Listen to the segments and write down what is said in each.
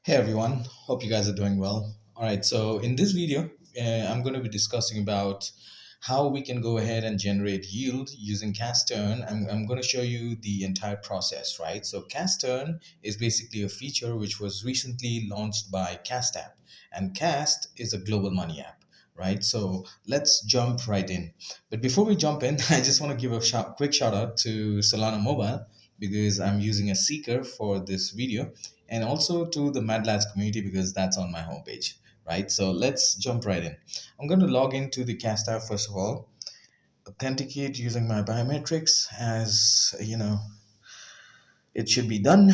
Hey everyone, hope you guys are doing well. All right, so in this video, I'm going to be discussing about how we can go ahead and generate yield using KAST Earn. I'm going to show you the entire process, right? So KAST Earn is basically a feature which was recently launched by KAST app, and KAST is a global money app. Right, so let's jump right in. But before we jump in, I just want to give a quick shout out to Solana Mobile because I'm using a seeker for this video, and also to the Mad Lads community because that's on my homepage, right? So let's jump right in. I'm going to log into the Cast app first of all, authenticate using my biometrics as you know it should be done,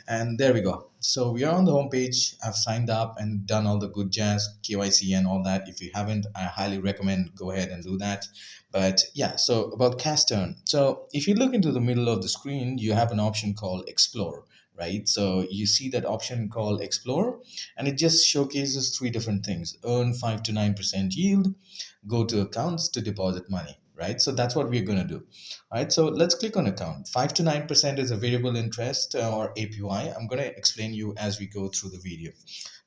and there we go. So we are on the homepage. I've signed up and done all the good jazz, KYC and all that. If you haven't, I highly recommend go ahead and do that. But yeah, so about KAST Earn. So if you look into the middle of the screen, you have an option called Explore, right? So you see that option called Explore, and it just showcases three different things: earn 5 to 9% yield, go to accounts to deposit money, right? So that's what we're going to do. All right, so let's click on account. 5 to 9% is a variable interest or APY. I'm going to explain you as we go through the video,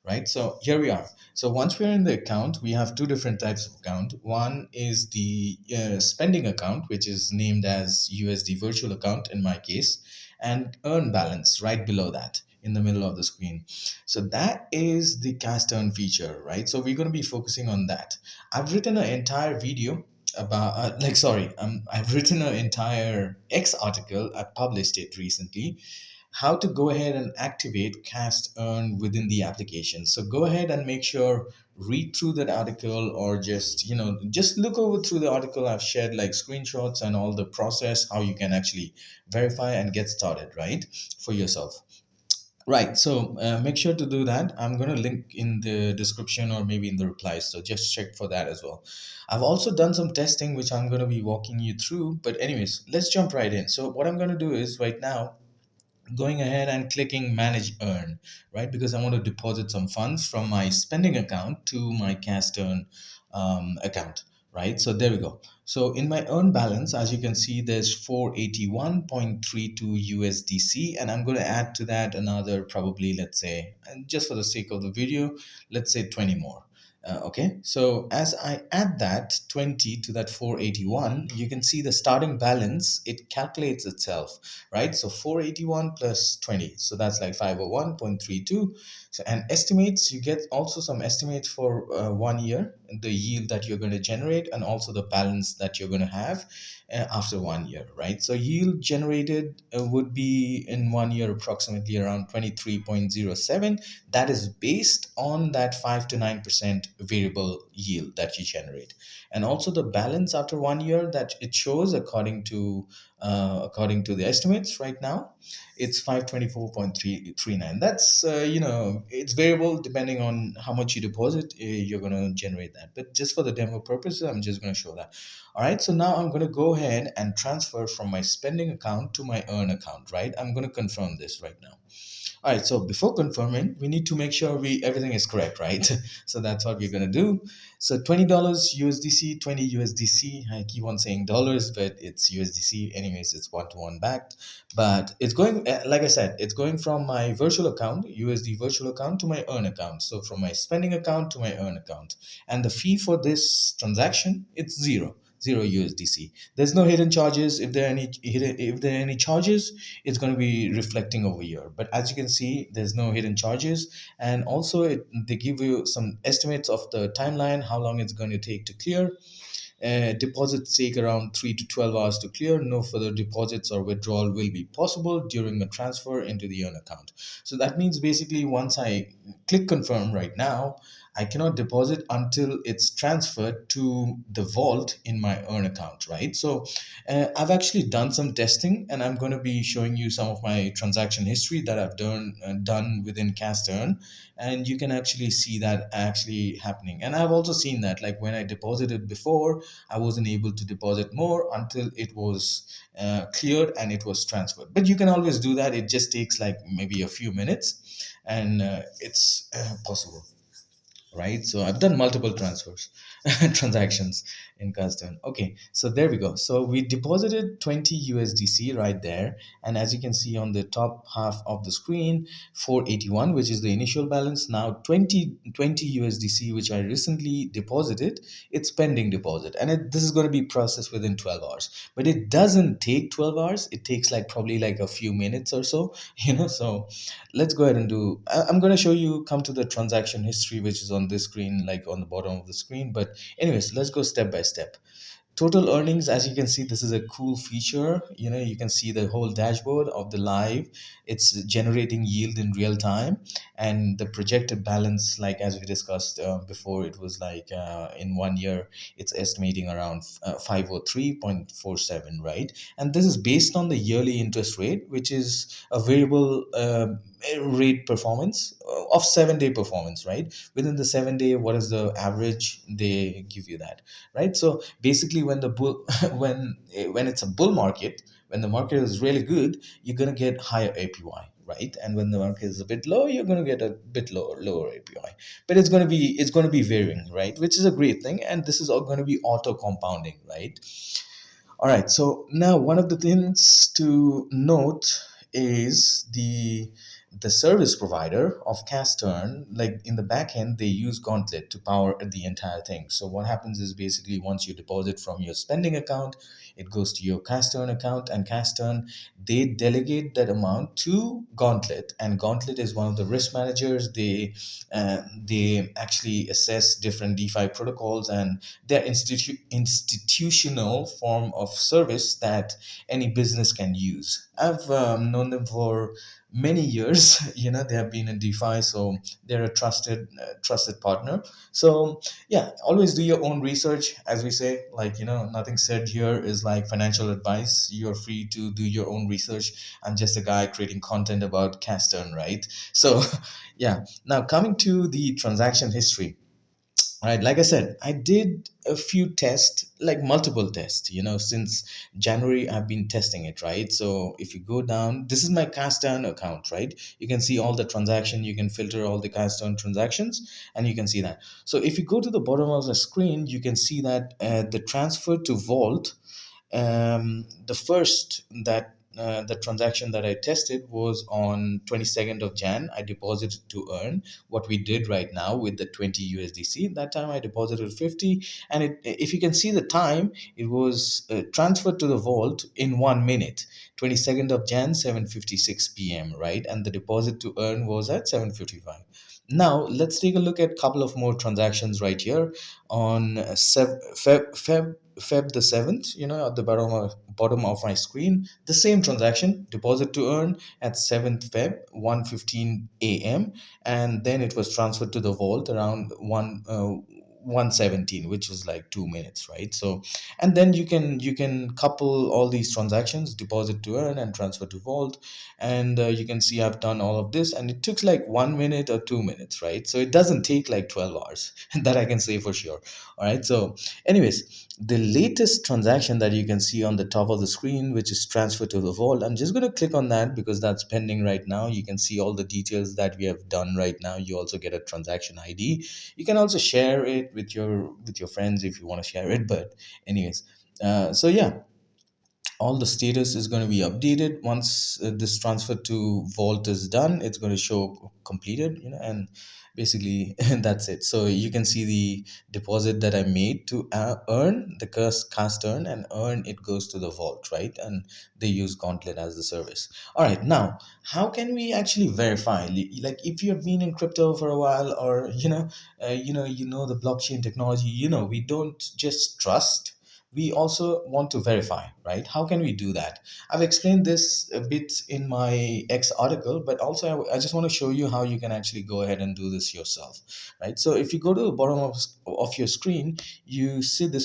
right? So here we are. So once we're in the account, we have two different types of account. One is the spending account, which is named as USD virtual account in my case, and earn balance right below that in the middle of the screen. So that is the KAST Earn feature, right? So we're going to be focusing on that. I've written an entire video about I've written an entire X article. I published it recently, how to go ahead and activate KAST Earn within the application. So go ahead and make sure read through that article, or just look over through the article. I've shared like screenshots and all the process how you can actually verify and get started, right, for yourself. Right. So make sure to do that. I'm going to link in the description or maybe in the replies. So just check for that as well. I've also done some testing, which I'm going to be walking you through. But anyways, let's jump right in. So what I'm going to do is right now going ahead and clicking manage earn, right? Because I want to deposit some funds from my spending account to my KAST Earn account, right? So there we go. So in my earn balance, as you can see, there's 481.32 USDC, and I'm going to add to that another, probably, let's say, and just for the sake of the video, let's say 20 more. Okay, so as I add that 20 to that 481, you can see the starting balance, it calculates itself, right? So 481 plus 20, so that's like 501.32. So, and estimates, you get also some estimates for 1 year, the yield that you're going to generate, and also the balance that you're going to have after 1 year, right? So yield generated would be in 1 year approximately around 23.07. That is based on that 5 to 9% variable yield that you generate, and also the balance after 1 year that it shows according to the estimates right now, it's 524.339. That's it's variable depending on how much you deposit. You're going to generate that, but just for the demo purposes, I'm just going to show that. All right, so now I'm going to go ahead and transfer from my spending account to my earn account, right? I'm going to confirm this right now. All right, so before confirming, we need to make sure we everything is correct, right? So that's what we're gonna do. So $20 USDC, 20 USDC. I keep on saying dollars, but it's USDC. Anyways, it's one-to-one backed. But it's going, like I said, it's going from my virtual account, USD virtual account, to my earn account. So from my spending account to my earn account. And the fee for this transaction, it's zero USDC. There's no hidden charges. If there are any charges, it's going to be reflecting over here. But as you can see, there's no hidden charges, and also they give you some estimates of the timeline, how long it's going to take to clear. Deposits take around 3 to 12 hours to clear. No further deposits or withdrawal will be possible during a transfer into the earn account. So that means basically once I click confirm right now, I cannot deposit until it's transferred to the vault in my earn account, right? So I've actually done some testing, and I'm going to be showing you some of my transaction history that I've done within KAST Earn, and you can actually see that actually happening. And I've also seen that, like when I deposited before, I wasn't able to deposit more until it was cleared and it was transferred. But you can always do that. It just takes like maybe a few minutes, and it's possible. right? So I've done multiple transfers, transactions in custom. Okay, so there we go. So we deposited 20 USDC right there, and as you can see on the top half of the screen, 481, which is the initial balance. Now 20 USDC, which I recently deposited, it's pending deposit, and this is going to be processed within 12 hours. But it doesn't take 12 hours. It takes like probably like a few minutes or so, so let's go ahead and do I'm going to show you, come to the transaction history, which is on this screen, like on the bottom of the screen. But anyways, let's go step by step. Total earnings, as you can see, this is a cool feature. You can see the whole dashboard of the live. It's generating yield in real time, and the projected balance, like as we discussed before, it was like in 1 year it's estimating around 503.47, right? And this is based on the yearly interest rate, which is a variable rate performance of 7-day performance, right? Within the 7 day, what is the average, they give you that, right? So basically, when the bull when it's a bull market, when the market is really good, you're going to get higher APY, right? And when the market is a bit low, you're going to get a bit lower APY. But it's going to be varying, right? Which is a great thing, and this is all going to be auto compounding, right? All right, so now one of the things to note is the service provider of KAST Earn, like in the back end, they use Gauntlet to power the entire thing. So what happens is basically once you deposit from your spending account, it goes to your KAST Earn account, and KAST Earn, they delegate that amount to Gauntlet, and Gauntlet is one of the risk managers. They actually assess different DeFi protocols, and they're institutional form of service that any business can use. I've known them for many years. They have been in DeFi, so they're a trusted partner. So yeah, always do your own research, as we say. Like, nothing said here is like financial advice. You're free to do your own research. I'm just a guy creating content about Castern, right? So yeah, now coming to the transaction history. All right, like I said, I did a few tests, like multiple tests, since January I've been testing it, right? So if you go down, this is my cast down account, right? You can see all the transaction, you can filter all the cast down transactions, and you can see that. So if you go to the bottom of the screen, you can see that the transfer to Vault, the first that the transaction that I tested was on 22nd of Jan. I deposited to earn what we did right now with the 20 USDC. That time I deposited 50, and if you can see the time, it was transferred to the vault in 1 minute. 22nd of Jan, 7:56 p.m. Right, and the deposit to earn was at 7:55. Now let's take a look at a couple of more transactions right here on Feb the 7th, at the bottom of my screen. The same transaction, deposit to earn at 7th Feb, 1:15 a.m. And then it was transferred to the vault around 1:17, which is like 2 minutes, right? So, and then you can couple all these transactions, deposit to earn and transfer to vault, and you can see I've done all of this, and it took like 1 minute or 2 minutes, right? So it doesn't take like 12 hours. That I can say for sure. All right, so anyways, the latest transaction that you can see on the top of the screen, which is transfer to the vault, I'm just going to click on that because that's pending right now. You can see all the details that we have done right now. You also get a transaction ID. You can also share it with your friends if you want to share it. But anyways, so yeah, all the status is going to be updated once this transfer to vault is done. It's going to show completed, and basically that's it. So you can see the deposit that I made to earn the cast earn, and earn it goes to the vault, right? And they use Gauntlet as the service. All right, now how can we actually verify, like if you have been in crypto for a while, or the blockchain technology, we don't just trust, we also want to verify, right? How can we do that? I've explained this a bit in my X article, but also I just want to show you how you can actually go ahead and do this yourself, right? So if you go to the bottom of your screen, you see the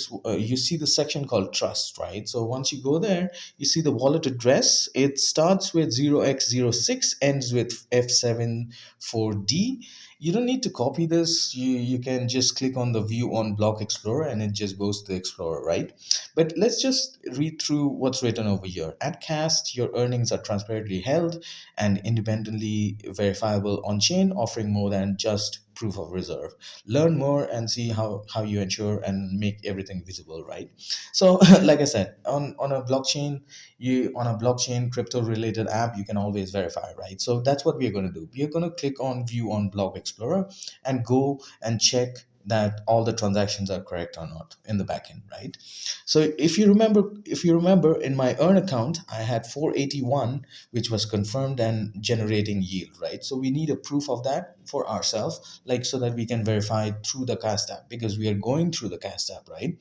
section called trust, right? So once you go there, you see the wallet address. It starts with 0x06, ends with F74D. You don't need to copy this. You can just click on the view on block explorer, and it just goes to the explorer, right? But let's just read through what's written over here. At Cast, your earnings are transparently held and independently verifiable on chain, offering more than just proof of reserve. Learn more and see how you ensure and make everything visible, right? So like I said, on a blockchain, you on a blockchain crypto related app, you can always verify, right? So that's what we're going to do. We're going to click on view on block explorer and go and check that all the transactions are correct or not in the backend, right? So if you remember in my earn account, I had 481, which was confirmed and generating yield, right? So we need a proof of that for ourselves, like so that we can verify through the cast app, because we are going through the cast app, right?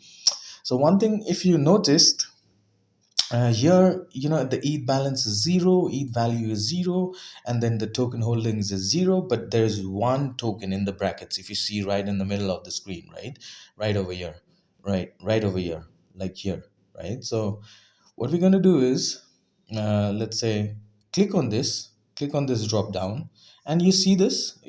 So one thing, if you noticed, here, the ETH balance is zero, ETH value is zero, and then the token holdings is zero, but there's one token in the brackets. If you see right in the middle of the screen, right, right over here, right over here, like here, right? So what we're going to do is, let's say, click on this, click on this drop down, and you see this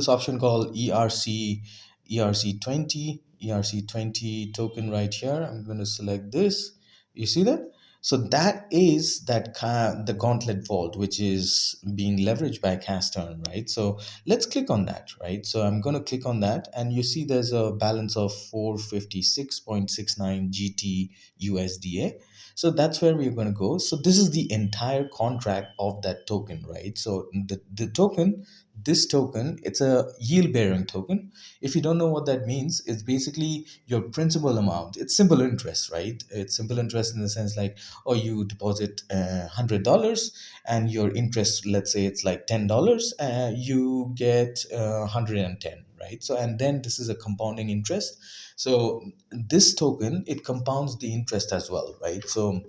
option called ERC20 token right here. I'm going to select this. You see that? So that is the gauntlet vault, which is being leveraged by KAST Earn, right? So let's click on that, right? So I'm going to click on that, and you see there's a balance of 456.69 GT USDA. So that's where we're going to go. So this is the entire contract of that token, right? So the token, this token, it's a yield bearing token. If you don't know what that means, it's basically your principal amount. It's simple interest, right? It's simple interest in the sense like, oh, you deposit $100, and your interest, let's say it's like $10, you get 110, right? So, and then this is a compounding interest. So this token, it compounds the interest as well, right? So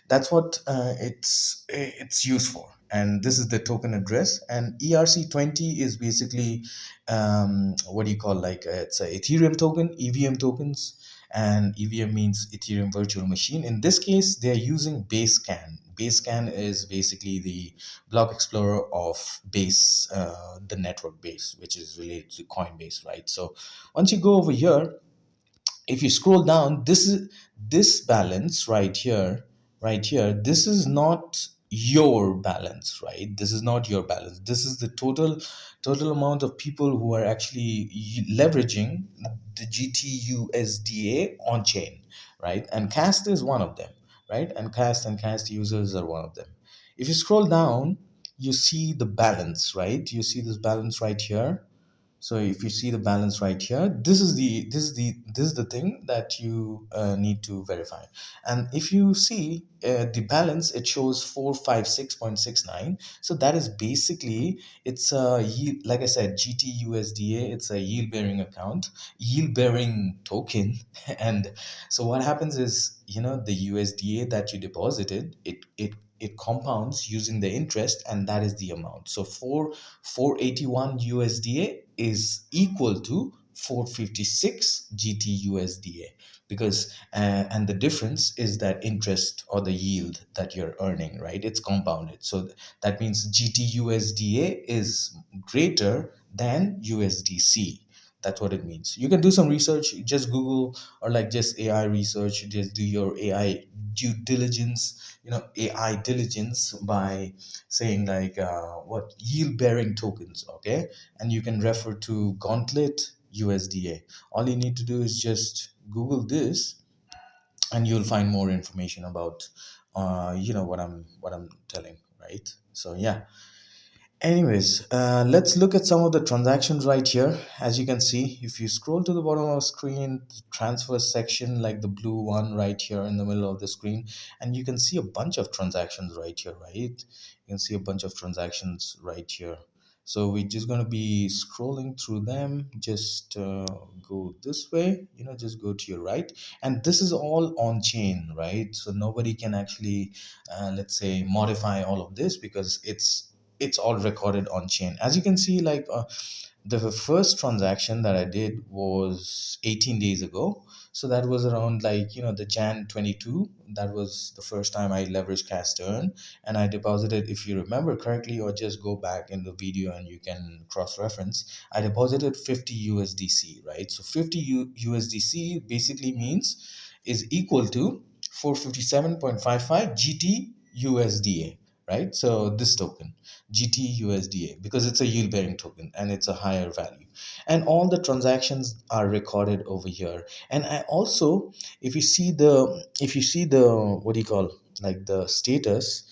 that's what it's used for. And this is the token address, and ERC20 is basically what do you call, like, it's a Ethereum token, EVM tokens. And EVM means Ethereum virtual machine. In this case, they're using Basecamp. Basecamp is basically the block explorer of Base, the network Base, which is related to Coinbase, right? So once you go over here, if you scroll down, this balance right here, this is not your balance, right? This is not your balance. This is the total amount of people who are actually leveraging the GTUSDA on chain, right? And Cast is one of them, right? And Cast users are one of them. If you scroll down, you see the balance, right? You see this balance right here. So if you see the balance right here, this is the thing that you need to verify. And if you see the balance, it shows 456.69. So that is basically, it's a yield, like I said, GTUSDA. It's a yield bearing account, yield bearing token. And so what happens is, the USDA that you deposited, it compounds using the interest, and that is the amount. So 481 USDA is equal to 456 GT USDA, because and the difference is that interest or the yield that you're earning, right? It's compounded. So that means GT USDA is greater than USDC. That's what it means. You can do some research, just Google, or like just AI research, just do your AI due diligence, AI diligence, by saying like, what yield bearing tokens, okay? And you can refer to Gauntlet USDA. All you need to do is just Google this, and you'll find more information about what I'm telling, right? So yeah. Anyways, let's look at some of the transactions right here. As you can see, if you scroll to the bottom of the screen, the transfer section, like the blue one right here in the middle of the screen, and you can see a bunch of transactions right here, right? You can see a bunch of transactions right here. So we're just going to be scrolling through them. Just go this way, just go to your right. And this is all on chain, right? So nobody can actually, let's say, modify all of this, because it's all recorded on chain. As you can see, like, the first transaction that I did was 18 days ago. So that was around, like, the Jan 22. That was the first time I leveraged KAST Earn, and I deposited, if you remember correctly, or just go back in the video and you can cross reference, I deposited 50 USDC, right? So 50 USDC basically means is equal to 457.55 GT USDA, right? So this token, GTUSDA, because it's a yield bearing token and it's a higher value. And all the transactions are recorded over here. And I also, if you see the, what do you call, like the status,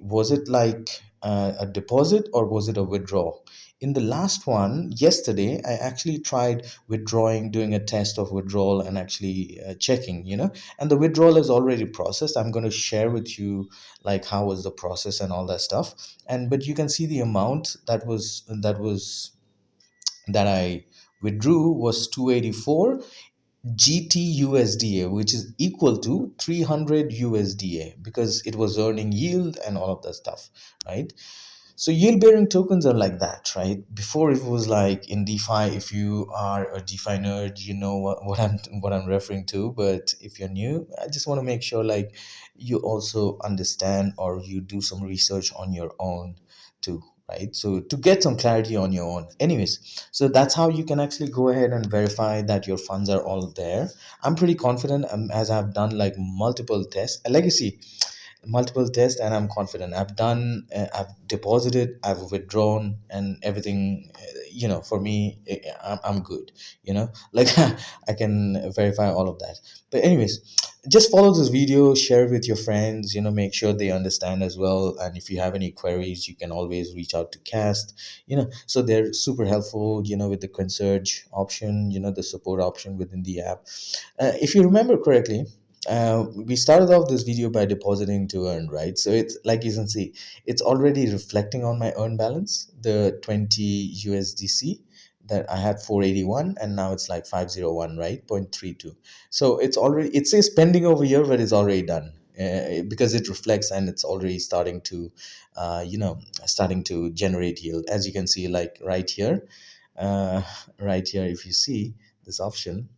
was it like a deposit or was it a withdrawal? In the last one, yesterday, I actually tried withdrawing, doing a test of withdrawal and actually checking, and the withdrawal is already processed. I'm going to share with you like how was the process and all that stuff. And but you can see the amount that I withdrew was 284 GTUSDA, which is equal to 300 USDA, because it was earning yield and all of that stuff, right? So yield bearing tokens are like that, right? Before it was like in DeFi, if you are a DeFi nerd, you know what I'm referring to. But if you're new, I just want to make sure like you also understand or you do some research on your own too, right? So to get some clarity on your own. Anyways, so that's how you can actually go ahead and verify that your funds are all there. I'm pretty confident, as I've done like multiple tests. Legacy, multiple tests, and I'm confident. I've deposited, I've withdrawn, and everything, for me, I'm good, like I can verify all of that. But anyways, just follow this video, share it with your friends, make sure they understand as well. And if you have any queries, you can always reach out to Cast, so they're super helpful, with the concierge option, the support option within the app. If you remember correctly, we started off this video by depositing to earn, right? So it's like you can see, it's already reflecting on my earn balance, the 20 USDC that I had 481, and now it's like 501, right? 0.32. So it's already, it says pending over here, but it's already done. Because it reflects and it's already starting to generate yield, as you can see, like uh, right here, if you see this option,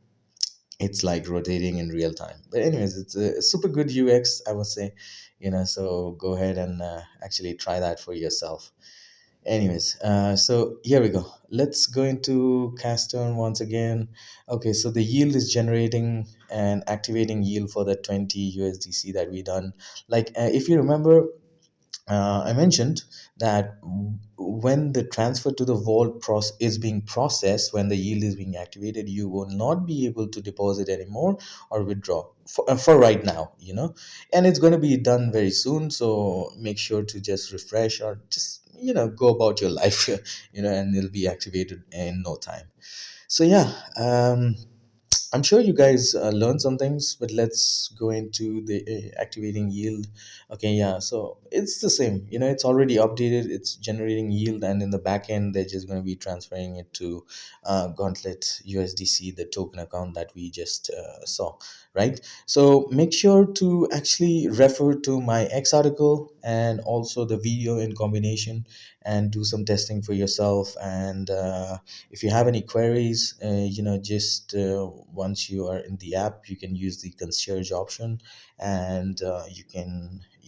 it's like rotating in real time. But anyways, it's a super good UX, I would say, so go ahead and actually try that for yourself. Anyways, so here we go. Let's go into KAST Earn once again. Okay, so the yield is generating and activating yield for the 20 USDC that we done. Like if you remember, I mentioned that when the transfer to the vault is being processed, when the yield is being activated, you will not be able to deposit anymore or withdraw for right now, and it's going to be done very soon. So make sure to just refresh or just, go about your life, and it'll be activated in no time. So yeah, I'm sure you guys learned some things, but let's go into the activating yield. Okay, yeah, so it's the same. It's already updated. It's generating yield, and in the back end, they're just going to be transferring it to Gauntlet USDC, the token account that we just saw, right? So make sure to actually refer to my X article and also the video in combination, and do some testing for yourself. And if you have any queries, just once you are in the app, you can use the concierge option, and you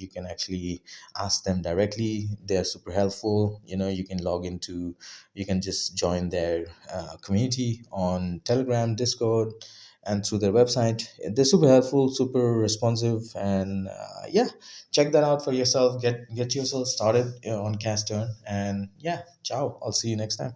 can actually ask them directly. They're super helpful. You can log into, you can just join their community on Telegram, Discord, and through their website. They're super helpful, super responsive, and yeah, check that out for yourself. Get yourself started on KAST Earn. And yeah, ciao, I'll see you next time.